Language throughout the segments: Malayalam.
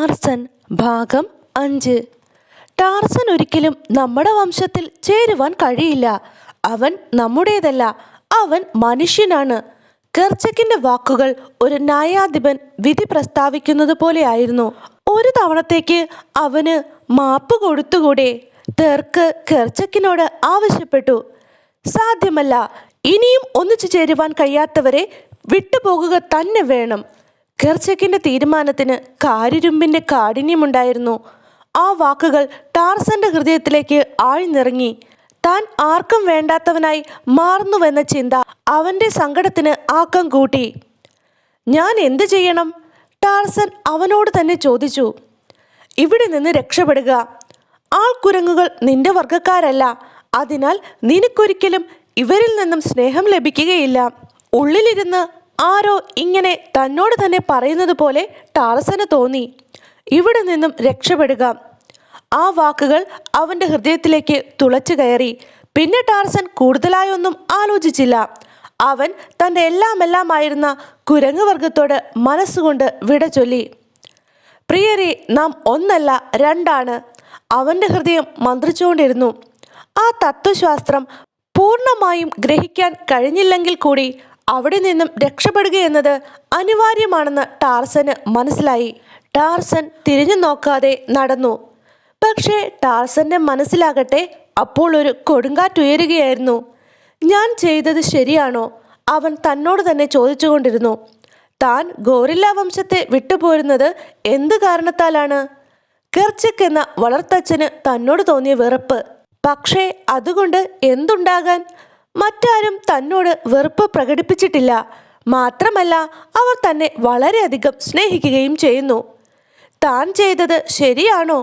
ടാർസൻ ഭാഗം 5. ടാർസൻ ഒരിക്കലും നമ്മുടെ വംശത്തിൽ ചേരുവാൻ കഴിയില്ല. അവൻ നമ്മുടേതല്ല, അവൻ മനുഷ്യനാണ്. കെർച്ചക്കിന്റെ വാക്കുകൾ ഒരു ന്യായാധിപൻ വിധി പ്രസ്താവിക്കുന്നത് പോലെയായിരുന്നു. ഒരു തവണത്തേക്ക് അവന് മാപ്പ് കൊടുത്തുകൂടെ? തെർക്ക് കെർച്ചക്കിനോട് ആവശ്യപ്പെട്ടു. സാധ്യമല്ല, ഇനിയും ഒന്നിച്ചു ചേരുവാൻ കഴിയാത്തവരെ വിട്ടുപോകുക തന്നെ വേണം. കെർച്ചക്കിന്റെ തീരുമാനത്തിന് കാരിരുമ്പിന്റെ കാഠിന്യമുണ്ടായിരുന്നു. ആ വാക്കുകൾ ടാർസന്റെ ഹൃദയത്തിലേക്ക് ആഴ്ന്നിറങ്ങി. താൻ ആർക്കും വേണ്ടാത്തവനായി മാറുന്നുവെന്ന ചിന്ത അവന്റെ സങ്കടത്തിന് ആക്കം കൂട്ടി. ഞാൻ എന്തു ചെയ്യണം? ടാർസൻ അവനോട് തന്നെ ചോദിച്ചു. ഇവിടെ നിന്ന് രക്ഷപ്പെടുക. ആൾക്കുരങ്ങുകൾ നിന്റെ വർഗക്കാരല്ല, അതിനാൽ നിനക്കൊരിക്കലും ഇവരിൽ നിന്നും സ്നേഹം ലഭിക്കുകയില്ല. ഉള്ളിലിരുന്ന് ആരോ ഇങ്ങനെ തന്നോട് തന്നെ പറയുന്നത് പോലെ ടാർസന് തോന്നി. ഇവിടെ നിന്നും രക്ഷപ്പെടുക. ആ വാക്കുകൾ അവന്റെ ഹൃദയത്തിലേക്ക് തുളച്ചു കയറി. പിന്നെ ടാർസൻ കൂടുതലായൊന്നും ആലോചിച്ചില്ല. അവൻ തൻ്റെ എല്ലാമായിരുന്ന കുരങ്ങ് വർഗത്തോട് മനസ്സുകൊണ്ട് വിട ചൊല്ലി. പ്രിയരെ, നാം ഒന്നല്ല രണ്ടാണ്. അവന്റെ ഹൃദയം മന്ത്രിച്ചുകൊണ്ടിരുന്നു. ആ തത്വശാസ്ത്രം പൂർണ്ണമായും ഗ്രഹിക്കാൻ കഴിഞ്ഞില്ലെങ്കിൽ കൂടി അവിടെ നിന്നും രക്ഷപ്പെടുകയെന്നത് അനിവാര്യമാണെന്ന് ടാർസന് മനസ്സിലായി. ടാർസൻ തിരിഞ്ഞു നോക്കാതെ നടന്നു. പക്ഷേ ടാർസന്റെ മനസ്സിലാകട്ടെ അപ്പോൾ ഒരു കൊടുങ്കാറ്റുയരുകയായിരുന്നു. ഞാൻ ചെയ്തത് ശരിയാണോ? അവൻ തന്നോട് തന്നെ ചോദിച്ചുകൊണ്ടിരുന്നു. താൻ ഗോറില്ല വംശത്തെ വിട്ടുപോരുന്നത് എന്ത് കാരണത്താലാണ്? കെർച്ചക്ക് എന്ന വളർത്തച്ഛന് തന്നോട് തോന്നിയ വെറുപ്പ്. പക്ഷേ അതുകൊണ്ട് എന്തുണ്ടാകാൻ? മറ്റാരും തന്നോട് വെറുപ്പ് പ്രകടിപ്പിച്ചിട്ടില്ല. മാത്രമല്ല, അവർ തന്നെ വളരെയധികം സ്നേഹിക്കുകയും ചെയ്യുന്നു. താൻ ചെയ്തത് ശരിയാണോ?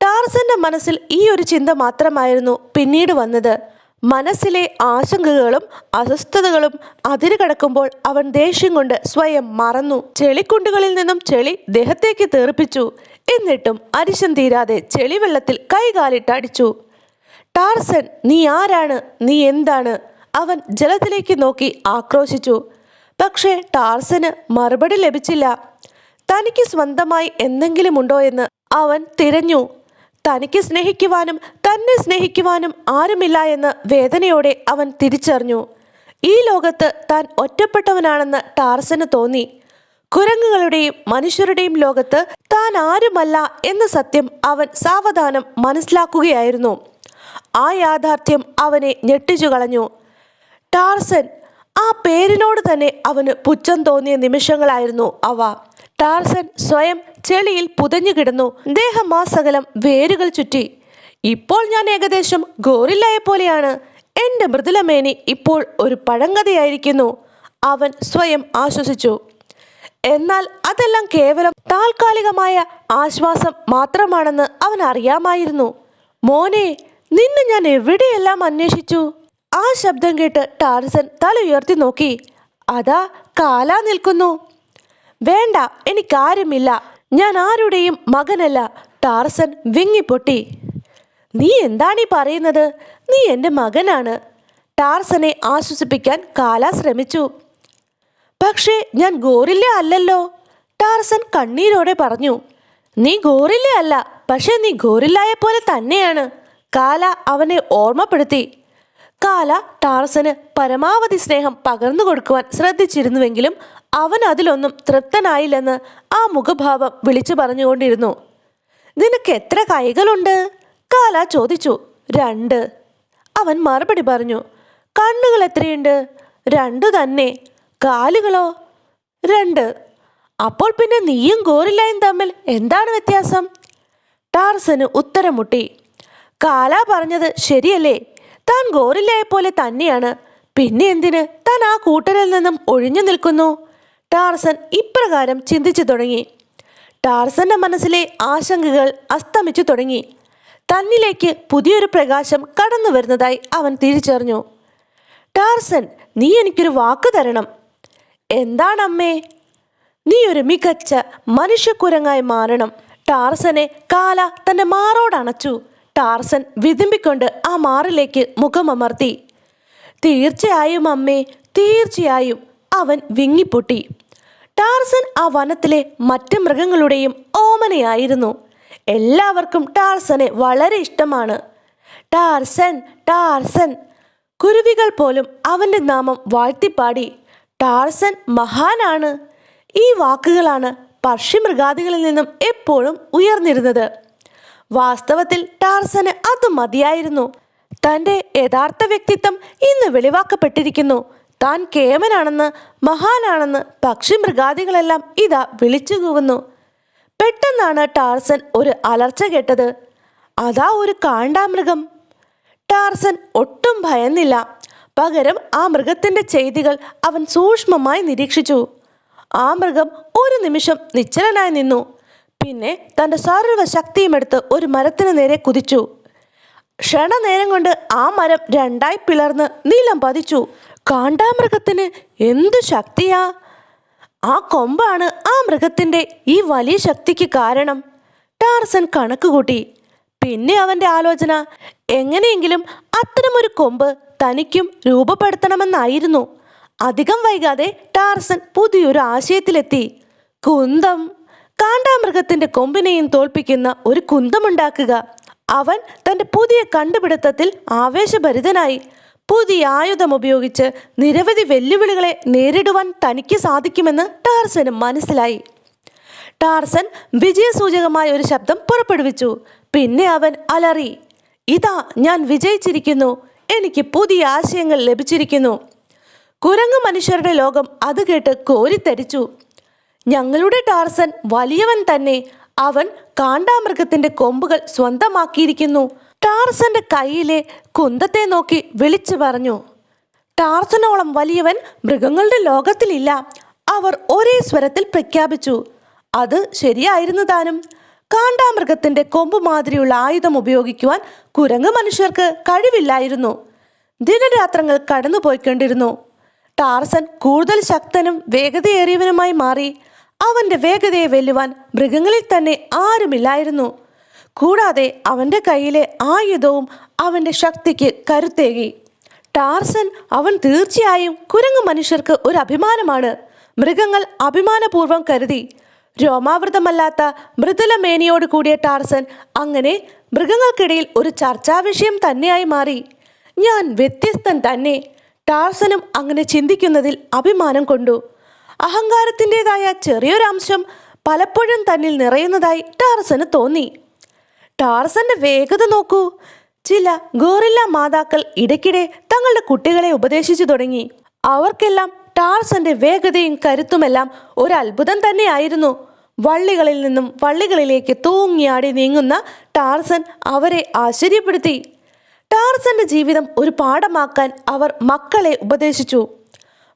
ടാർസന്റെ മനസ്സിൽ ഈ ഒരു ചിന്ത മാത്രമായിരുന്നു പിന്നീട് വന്നത്. മനസ്സിലെ ആശങ്കകളും അസ്വസ്ഥതകളും അതിരുകടക്കുമ്പോൾ അവൻ ദേഷ്യം കൊണ്ട് സ്വയം മറന്നു. ചെളിക്കുണ്ടുകളിൽ നിന്നും ചെളി ദേഹത്തേക്ക് തെറിപ്പിച്ചു. എന്നിട്ടും അരിശം തീരാതെ ചെളിവെള്ളത്തിൽ കൈകാലിട്ടടിച്ചു. ടാർസൻ, നീ ആരാണ്? നീ എന്താണ്? അവൻ ജലത്തിലേക്ക് നോക്കി ആക്രോശിച്ചു. പക്ഷേ ടാർസന് മറുപടി ലഭിച്ചില്ല. തനിക്ക് സ്വന്തമായി എന്തെങ്കിലും ഉണ്ടോ എന്ന് അവൻ തിരഞ്ഞു. തനിക്ക് സ്നേഹിക്കുവാനും തന്നെ സ്നേഹിക്കുവാനും ആരുമില്ല എന്ന് വേദനയോടെ അവൻ തിരിച്ചറിഞ്ഞു. ഈ ലോകത്ത് താൻ ഒറ്റപ്പെട്ടവനാണെന്ന് ടാർസന് തോന്നി. കുരങ്ങുകളുടെയും മനുഷ്യരുടെയും ലോകത്ത് താൻ ആരുമല്ല എന്ന സത്യം അവൻ സാവധാനം മനസ്സിലാക്കുകയായിരുന്നു. ആ യാഥാർത്ഥ്യം അവനെ ഞെട്ടിച്ചു കളഞ്ഞു. ടാർസൻ, ആ പേരിനോട് തന്നെ അവന് പുച്ഛം തോന്നിയ നിമിഷങ്ങളായിരുന്നു അവ. ടാർസൻ സ്വയം ചെളിയിൽ പുതഞ്ഞു കിടന്നു. ദേഹമാസകലം വേരുകൾ ചുറ്റി. ഇപ്പോൾ ഞാൻ ഏകദേശം ഗോറില്ലയെ പോലെയാണ്. എൻ്റെ മൃദുലമേനി ഇപ്പോൾ ഒരു പഴങ്കഥയായിരിക്കുന്നു, അവൻ സ്വയം ആശ്വസിച്ചു. എന്നാൽ അതെല്ലാം കേവലം താൽക്കാലികമായ ആശ്വാസം മാത്രമാണെന്ന് അവൻ അറിയാമായിരുന്നു. മോനെ, നിന്നെ ഞാൻ എവിടെയെല്ലാം അന്വേഷിച്ചു. ആ ശബ്ദം കേട്ട് ടാർസൻ തല ഉയർത്തി നോക്കി. അതാ കാല നിൽക്കുന്നു. വേണ്ട, എനിക്കാരുമില്ല. ഞാൻ ആരുടെയും മകനല്ല. ടാർസൻ വിങ്ങിപ്പൊട്ടി. നീ എന്താണീ പറയുന്നത്? നീ എൻ്റെ മകനാണ്. ടാർസനെ ആശ്വസിപ്പിക്കാൻ കാല ശ്രമിച്ചു. പക്ഷേ ഞാൻ ഗോറില്ല അല്ലല്ലോ, ടാർസൻ കണ്ണീരോടെ പറഞ്ഞു. നീ ഗോറില്ല അല്ല, പക്ഷെ നീ ഗോറില്ലയെ പോലെ തന്നെയാണ്, കാല അവനെ ഓർമ്മപ്പെടുത്തി. കാല ടാർസന് പരമാവധി സ്നേഹം പകർന്നു കൊടുക്കുവാൻ ശ്രദ്ധിച്ചിരുന്നുവെങ്കിലും അവൻ അതിലൊന്നും തൃപ്തനായില്ലെന്ന് ആ മുഖഭാവം വിളിച്ചു പറഞ്ഞുകൊണ്ടിരുന്നു. നിനക്ക് എത്ര കൈകളുണ്ട്? കാല ചോദിച്ചു. 2. അവൻ മറുപടി പറഞ്ഞു. കണ്ണുകൾ എത്രയുണ്ട്? 2 തന്നെ. കാലുകളോ? 2. അപ്പോൾ പിന്നെ നീയും ഗോറില്ലയും തമ്മിൽ എന്താണ് വ്യത്യാസം? ടാർസന് ഉത്തരം മുട്ടി. കാല പറഞ്ഞത് ശരിയല്ലേ? താൻ ഗോറില്ലയെ പോലെ തന്നെയാണ്. പിന്നെ എന്തിന് താൻ ആ കൂട്ടരിൽ നിന്നും ഒഴിഞ്ഞു നിൽക്കുന്നു? ടാർസൻ ഇപ്രകാരം ചിന്തിച്ചു തുടങ്ങി. ടാർസന്റെ മനസ്സിലെ ആശങ്കകൾ അസ്തമിച്ചു തുടങ്ങി. തന്നിലേക്ക് പുതിയൊരു പ്രകാശം കടന്നു വരുന്നതായി അവൻ തിരിച്ചറിഞ്ഞു. ടാർസൻ, നീ എനിക്കൊരു വാക്ക് തരണം. എന്താണമ്മേ? നീ ഒരു മികച്ച മനുഷ്യക്കുരങ്ങായി മാറണം. ടാർസനെ കാല തന്റെ മാറോടണച്ചു. ടാർസൻ വിതുമ്പിക്കൊണ്ട് ആ മാറിലേക്ക് മുഖമമർത്തി. തീർച്ചയായും അമ്മേ, തീർച്ചയായും, അവൻ വിങ്ങിപ്പൊട്ടി. ടാർസൻ ആ വനത്തിലെ മറ്റ് മൃഗങ്ങളുടെയും ഓം ഓമനയായിരുന്നു. എല്ലാവർക്കും ടാർസനെ വളരെ ഇഷ്ടമാണ്. Tarzan, Tarzan. കുരുവികൾ പോലും അവൻ്റെ നാമം വാഴ്ത്തിപ്പാടി. ടാർസൻ മഹാനാണ്. ഈ വാക്കുകളാണ് പക്ഷിമൃഗാദികളിൽ നിന്നും എപ്പോഴും ഉയർന്നിരുന്നത്. വാസ്തവത്തിൽ ടാർസന് അത് മതിയായിരുന്നു. തൻ്റെ യഥാർത്ഥ വ്യക്തിത്വം ഇന്ന് വെളിവാക്കപ്പെട്ടിരിക്കുന്നു. താൻ കേമനാണെന്ന്, മഹാനാണെന്ന് പക്ഷിമൃഗാദികളെല്ലാം ഇതാ വിളിച്ചു കൂവുന്നു. പെട്ടെന്നാണ് ടാർസൻ ഒരു അലർച്ച കേട്ടത്. അതാ ഒരു കാണ്ടാമൃഗം. ടാർസൻ ഒട്ടും ഭയന്നില്ല. പകരം ആ മൃഗത്തിൻ്റെ ചെയ്തികൾ അവൻ സൂക്ഷ്മമായി നിരീക്ഷിച്ചു. ആ മൃഗം ഒരു നിമിഷം നിശ്ചലനായി നിന്നു. പിന്നെ തൻ്റെ സർവ്വശക്തിയുമെടുത്ത് ഒരു മരത്തിന് നേരെ കുതിച്ചു. ക്ഷണനേരം കൊണ്ട് ആ മരം രണ്ടായി പിളർന്ന് നിലം പതിച്ചു. കാണ്ടാമൃഗത്തിന് എന്തു ശക്തിയാ! ആ കൊമ്പാണ് ആ മൃഗത്തിൻ്റെ ഈ വലിയ ശക്തിക്ക് കാരണം. ടാർസൻ കണക്കുകൂട്ടി. പിന്നെ അവൻ്റെ ആലോചന എങ്ങനെയെങ്കിലും അത്തരമൊരു കൊമ്പ് തനിക്കും രൂപപ്പെടുത്തണമെന്നായിരുന്നു. അധികം വൈകാതെ ടാർസൻ പുതിയൊരു ആശയത്തിലെത്തി. കുന്തം. കാണ്ടാമൃഗത്തിൻ്റെ കൊമ്പിനെയും തോൽപ്പിക്കുന്ന ഒരു കുന്തമുണ്ടാക്കുക. അവൻ തൻ്റെ പുതിയ കണ്ടുപിടുത്തത്തിൽ ആവേശഭരിതനായി. പുതിയ ആയുധം ഉപയോഗിച്ച് നിരവധി വെല്ലുവിളികളെ നേരിടുവാൻ തനിക്ക് സാധിക്കുമെന്ന് ടാർസന് മനസ്സിലായി. ടാർസൻ വിജയസൂചകമായ ഒരു ശബ്ദം പുറപ്പെടുവിച്ചു. പിന്നെ അവൻ അലറി, ഇതാ ഞാൻ വിജയിച്ചിരിക്കുന്നു. എനിക്ക് പുതിയ ആശയങ്ങൾ ലഭിച്ചിരിക്കുന്നു. കുരങ്ങു മനുഷ്യരുടെ ലോകം അത് കേട്ട് കോരിത്തരിച്ചു. ഞങ്ങളുടെ ടാർസൻ വലിയവൻ തന്നെ. അവൻ കാണ്ടാമൃഗത്തിന്റെ കൊമ്പുകൾ സ്വന്തമാക്കിയിരിക്കുന്നു. ടാർസന്റെ കയ്യിലെ കുന്തത്തെ നോക്കി വിളിച്ചു പറഞ്ഞു. ടാർസനോളം വലിയവൻ മൃഗങ്ങളുടെ ലോകത്തിലില്ല. അവർ ഒരേ സ്വരത്തിൽ പ്രഖ്യാപിച്ചു. അത് ശരിയായിരുന്നു താനും. കാണ്ടാമൃഗത്തിന്റെ കൊമ്പ് മാതിരിയുള്ള ആയുധം ഉപയോഗിക്കുവാൻ കുരങ്ങ് മനുഷ്യർക്ക് കഴിവില്ലായിരുന്നു. ദിനരാത്രങ്ങൾ കടന്നുപോയിക്കൊണ്ടിരുന്നു. ടാർസൻ കൂടുതൽ ശക്തനും വേഗതയേറിയവനുമായി മാറി. അവൻ്റെ വേഗതയെ വെല്ലുവാൻ മൃഗങ്ങളിൽ തന്നെ ആരുമില്ലായിരുന്നു. കൂടാതെ അവൻ്റെ കയ്യിലെ ആയുധവും അവൻ്റെ ശക്തിക്ക് കരുത്തേകി. ടാർസൻ അവൻ തീർച്ചയായും കുരങ്ങു മനുഷ്യർക്ക് ഒരു അഭിമാനമാണ്. മൃഗങ്ങൾ അഭിമാനപൂർവ്വം കരുതി. രോമാവൃതമല്ലാത്ത മൃദുല മേനിയോട് കൂടിയ ടാർസൻ അങ്ങനെ മൃഗങ്ങൾക്കിടയിൽ ഒരു ചർച്ചാവിഷയം തന്നെയായി മാറി. ഞാൻ വ്യത്യസ്തൻ തന്നെ. ടാർസനും അങ്ങനെ ചിന്തിക്കുന്നതിൽ അഭിമാനം കൊണ്ടു. അഹങ്കാരത്തിൻ്റെതായ ചെറിയൊരംശം പലപ്പോഴും തന്നിൽ നിറയുന്നതായി ടാർസന് തോന്നി. ടാർസന്റെ വേഗത നോക്കൂ. ചില ഗോറില്ല മാതാക്കൾ ഇടയ്ക്കിടെ തങ്ങളുടെ കുട്ടികളെ ഉപദേശിച്ചു തുടങ്ങി. അവർക്കെല്ലാം ടാർസന്റെ വേഗതയും കരുത്തുമെല്ലാം ഒരു അത്ഭുതം തന്നെയായിരുന്നു. വള്ളികളിൽ നിന്നും വള്ളികളിലേക്ക് തൂങ്ങിയാടി നീങ്ങുന്ന ടാർസൻ അവരെ ആശ്ചര്യപ്പെടുത്തി. ടാർസന്റെ ജീവിതം ഒരു പാഠമാക്കാൻ അവർ മക്കളെ ഉപദേശിച്ചു.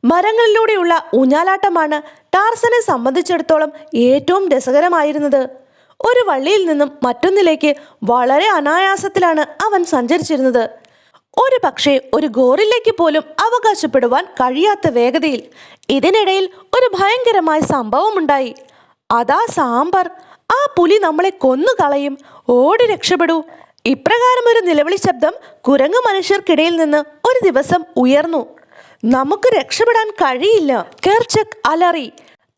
മരങ്ങളിലൂടെയുള്ള ഊഞ്ഞാലാട്ടമാണ് ടാർസനെ സംബന്ധിച്ചിടത്തോളം ഏറ്റവും രസകരമായിരുന്നത്. ഒരു വള്ളിയിൽ നിന്നും മറ്റൊന്നിലേക്ക് വളരെ അനായാസത്തിലാണ് അവൻ സഞ്ചരിച്ചിരുന്നത്. ഒരു പക്ഷേ ഒരു ഗോറിലേക്ക് പോലും അവകാശപ്പെടുവാൻ കഴിയാത്ത വേഗതയിൽ. ഇതിനിടയിൽ ഒരു ഭയങ്കരമായ സംഭവമുണ്ടായി. അതാ സാമ്പർ. ആ പുലി നമ്മളെ കൊന്നുകളയും, ഓടി രക്ഷപ്പെടൂ. ഇപ്രകാരം ഒരു നിലവിളി ശബ്ദം കുരങ്ങു മനുഷ്യർക്കിടയിൽ നിന്ന് ഒരു ദിവസം ഉയർന്നു. നമുക്ക് രക്ഷപ്പെടാൻ കഴിയില്ല. കെർച്ചക് അലറി.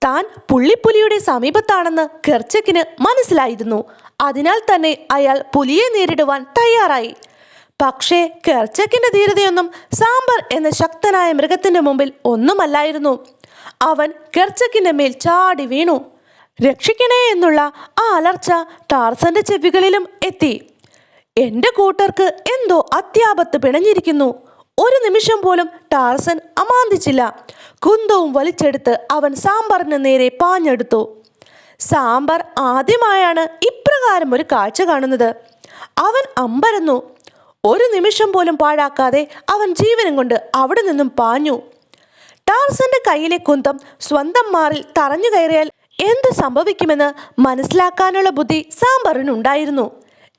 താൻ പുള്ളിപ്പുലിയുടെ സമീപത്താണെന്ന് കെർച്ചക്കിന് മനസ്സിലായിരുന്നു. അതിനാൽ തന്നെ അയാൾ പുലിയെ നേരിടുവാൻ തയ്യാറായി. പക്ഷേ കെർച്ചക്കിന്റെ ധീരതയൊന്നും സാമ്പർ എന്ന ശക്തനായ മൃഗത്തിന്റെ മുമ്പിൽ ഒന്നുമല്ലായിരുന്നു. അവൻ കെർച്ചക്കിന്റെ മേൽ ചാടി വീണു. രക്ഷിക്കണേ എന്നുള്ള ആ അലർച്ച ടാർസന്റെ ചെവികളിലും എത്തി. എന്റെ കൂട്ടർക്ക് എന്തോ അത്യാപത്ത് പിണഞ്ഞിരിക്കുന്നു. ഒരു നിമിഷം പോലും ടാർസൻ അമാന്തിച്ചില്ല. കുന്തവും വലിച്ചെടുത്ത് അവൻ സാമ്പറിന് നേരെ പാഞ്ഞെടുത്തു. സാമ്പർ ആദ്യമായാണ് ഇപ്രകാരം ഒരു കാഴ്ച കാണുന്നത്. അവൻ അമ്പരന്നു. ഒരു നിമിഷം പോലും പാഴാക്കാതെ അവൻ ജീവനും കൊണ്ട് അവിടെ നിന്നും പാഞ്ഞു. ടാർസന്റെ കയ്യിലെ കുന്തം സ്വന്തം മാറിൽ തറഞ്ഞു കയറിയാൽ എന്ത് സംഭവിക്കുമെന്ന് മനസ്സിലാക്കാനുള്ള ബുദ്ധി സാമ്പറിനുണ്ടായിരുന്നു.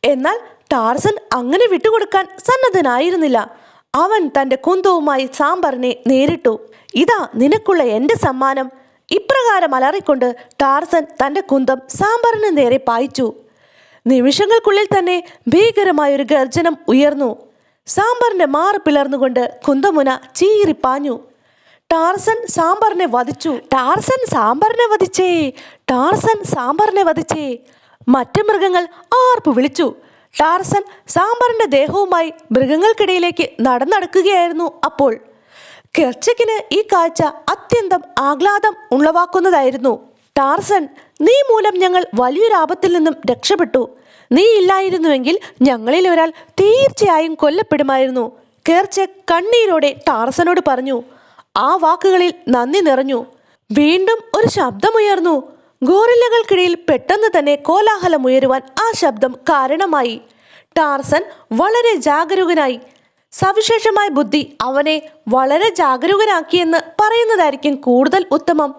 എന്നാൽ ടാർസൻ അങ്ങനെ വിട്ടുകൊടുക്കാൻ സന്നദ്ധനായിരുന്നില്ല. അവൻ തൻ്റെ കുന്തവുമായി സാമ്പറിനെ നേരിട്ടു. ഇതാ നിനക്കുള്ള എൻ്റെ സമ്മാനം. ഇപ്രകാരം അലറിക്കൊണ്ട് ടാർസൻ തൻ്റെ കുന്തം സാമ്പറിന് നേരെ പായിച്ചു. നിമിഷങ്ങൾക്കുള്ളിൽ തന്നെ ഭീകരമായൊരു ഗർജനം ഉയർന്നു. സാമ്പറിന്റെ മാറ് പിളർന്നുകൊണ്ട് കുന്തമുന ചീറിപ്പാഞ്ഞു. ടാർസൻ സാമ്പാറിനെ വധിച്ചു. ടാർസൻ സാമ്പാറിനെ വധിച്ചേ, ടാർസൻ സാമ്പാറിനെ വധിച്ചേ. മറ്റു മൃഗങ്ങൾ ആർപ്പ് വിളിച്ചു. ടാർസൻ സാമ്പാറിന്റെ ദേഹവുമായി മൃഗങ്ങൾക്കിടയിലേക്ക് നടന്നടക്കുകയായിരുന്നു. അപ്പോൾ കെർച്ചക്കിന് ഈ കാഴ്ച അത്യന്തം ആഹ്ലാദം ഉളവാക്കുന്നതായിരുന്നു. ടാർസൻ, നീ മൂലം ഞങ്ങൾ വലിയൊരു ആപത്തിൽ നിന്നും രക്ഷപ്പെട്ടു. നീ ഇല്ലായിരുന്നുവെങ്കിൽ ഞങ്ങളിൽ ഒരാൾ തീർച്ചയായും കൊല്ലപ്പെടുമായിരുന്നു. കെർച്ചക് കണ്ണീരോടെ ടാർസനോട് പറഞ്ഞു. ആ വാക്കുകളിൽ നന്ദി നിറഞ്ഞു. വീണ്ടും ഒരു ശബ്ദമുയർന്നു. ഗോറില്ലകൾക്കിടയിൽ പെട്ടെന്ന് തന്നെ കോലാഹലമുയരുവാൻ ആ ശബ്ദം കാരണമായി. ടാർസൻ വളരെ ജാഗരൂകനായി. സവിശേഷമായ ബുദ്ധി അവനെ വളരെ ജാഗരൂകനാക്കിയെന്ന് പറയുന്നതായിരിക്കും കൂടുതൽ ഉത്തമം.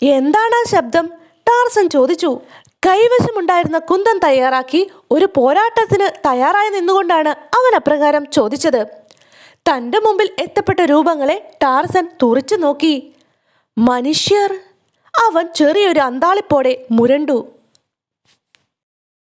എന്താണ് ആ ശബ്ദം? ടാർസൻ ചോദിച്ചു. കൈവശമുണ്ടായിരുന്ന കുന്തം തയ്യാറാക്കി ഒരു പോരാട്ടത്തിന് തയ്യാറായി നിന്നുകൊണ്ടാണ് അവൻ അപ്രകാരം ചോദിച്ചത്. തൻ്റെ മുമ്പിൽ എത്തപ്പെട്ട രൂപങ്ങളെ ടാർസൻ തുറിച്ചു നോക്കി. മനുഷ്യർ! അവൻ ചെറിയൊരു അന്താളിപ്പോടെ മുരണ്ടു.